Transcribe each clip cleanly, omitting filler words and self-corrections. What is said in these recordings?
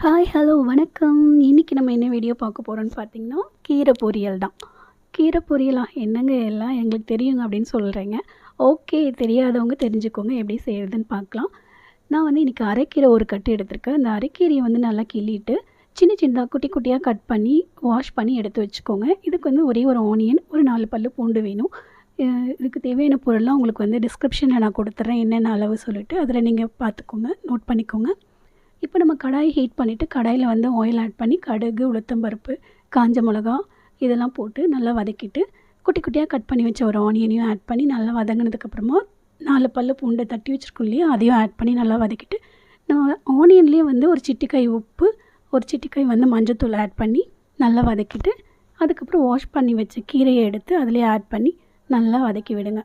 Hi hello வணக்கம். இன்றைக்கி நம்ம என்ன வீடியோ பார்க்க போகிறோன்னு பார்த்தீங்கன்னா, கீரை பொரியல் தான். கீரை பொரியலா? என்னங்க எல்லாம் எங்களுக்கு தெரியுங்க அப்படின்னு சொல்கிறீங்க. ஓகே, தெரியாதவங்க தெரிஞ்சுக்கோங்க, எப்படி செய்கிறதுன்னு பார்க்கலாம். நான் வந்து இன்றைக்கி அரைக்கீரை ஒரு கட்டு எடுத்திருக்கேன். அந்த அரைக்கீரையை வந்து நல்லா கிள்ளிட்டு சின்ன சின்னதாக குட்டி குட்டியாக கட் பண்ணி வாஷ் பண்ணி எடுத்து வச்சுக்கோங்க. இதுக்கு வந்து ஒரே ஒரு ஆனியன், ஒரு 4 பல்லு பூண்டு வேணும். இதுக்கு தேவையான பொருள்லாம் உங்களுக்கு வந்து டிஸ்கிரிப்ஷனில் நான் கொடுத்துட்றேன், என்னென்ன அளவு சொல்லிவிட்டு அதில் நீங்கள் பார்த்துக்கோங்க, நோட் பண்ணிக்கோங்க. இப்போ நம்ம கடாயை ஹீட் பண்ணிவிட்டு கடாயில் வந்து ஆயில் ஆட் பண்ணி கடுகு, உளுத்தம்பருப்பு, காஞ்ச மிளகா இதெல்லாம் போட்டு நல்லா வதக்கிட்டு குட்டி குட்டியாக கட் பண்ணி வச்ச ஒரு ஆனியனையும் ஆட் பண்ணி நல்லா வதங்கினதுக்கப்புறமா 4 பல்லு பூண்டை தட்டி வச்சுருக்கோம் இல்லையா, அதையும் ஆட் பண்ணி நல்லா வதக்கிட்டு நம்ம ஆனியன்லேயே வந்து ஒரு சிட்டிக்காய் உப்பு, ஒரு சிட்டிக்காய் வந்து மஞ்சத்தூள் ஆட் பண்ணி நல்லா வதக்கிட்டு அதுக்கப்புறம் வாஷ் பண்ணி வச்ச கீரையை எடுத்து அதிலே ஆட் பண்ணி நல்லா வதக்கி விடுங்க.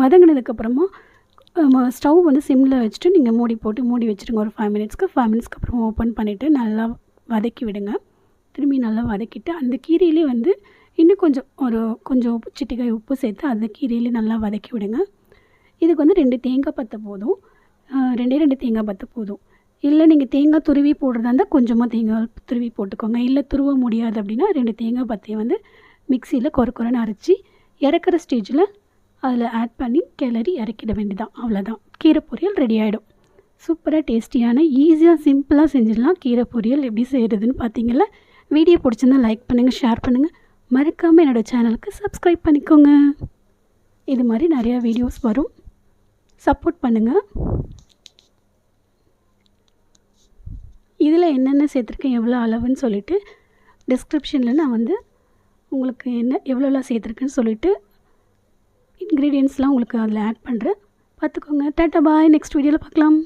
வதங்கினதுக்கப்புறமா ஸ்டவ் வந்து சிம்மில் வச்சுட்டு நீங்கள் மூடி வச்சுருங்க ஒரு 5 மினிட்ஸ்க்கு அப்புறம் ஓப்பன் பண்ணிவிட்டு நல்லா வதக்கி விடுங்க. திரும்பி நல்லா வதக்கிட்டு அந்த கீரையிலே வந்து இன்னும் கொஞ்சம் சிட்டிக்காய் உப்பு சேர்த்து அந்த கீரையிலே நல்லா வதக்கி விடுங்க. இதுக்கு வந்து 2 தேங்காய் பற்ற போதும், 2 தேங்காய் பற்ற போதும். இல்லை நீங்கள் தேங்காய் துருவி போடுறதா இருந்தால் கொஞ்சமாக தேங்காய் துருவி போட்டுக்கோங்க. இல்லை துருவ முடியாது அப்படின்னா 2 தேங்காய் பற்றையை வந்து மிக்சியில் கொரன்னு அரைச்சி இறக்குற ஸ்டேஜில் அதில் ஆட் பண்ணி கிளறி இறக்கிட வேண்டியதான். அவ்வளோதான், கீரை பொரியல் ரெடி ஆகிடும். சூப்பராக டேஸ்டியான ஈஸியாக சிம்பிளாக செஞ்சிடலாம். கீரை பொரியல் எப்படி செய்கிறதுன்னு பார்த்தீங்களா? வீடியோ பிடிச்சிருந்தா லைக் பண்ணுங்கள், ஷேர் பண்ணுங்கள், மறக்காமல் என்னோடய சேனலுக்கு சப்ஸ்கிரைப் பண்ணிக்கோங்க. இது மாதிரி நிறையா வீடியோஸ் வரும், சப்போர்ட் பண்ணுங்கள். இதில் என்னென்ன சேர்த்துருக்கேன், எவ்வளோ அளவுன்னு சொல்லிவிட்டு டிஸ்கிரிப்ஷனில் நான் வந்து உங்களுக்கு எவ்வளோலாம் சேர்த்துருக்கேன்னு சொல்லிவிட்டு இன்க்ரீடியன்ட்ஸ்லாம் உங்களுக்கு அதில் ஆட் பண்ணுறேன், பார்த்துக்கோங்க. டாட்டா பாய், நெக்ஸ்ட் வீடியோவில் பார்க்கலாம்.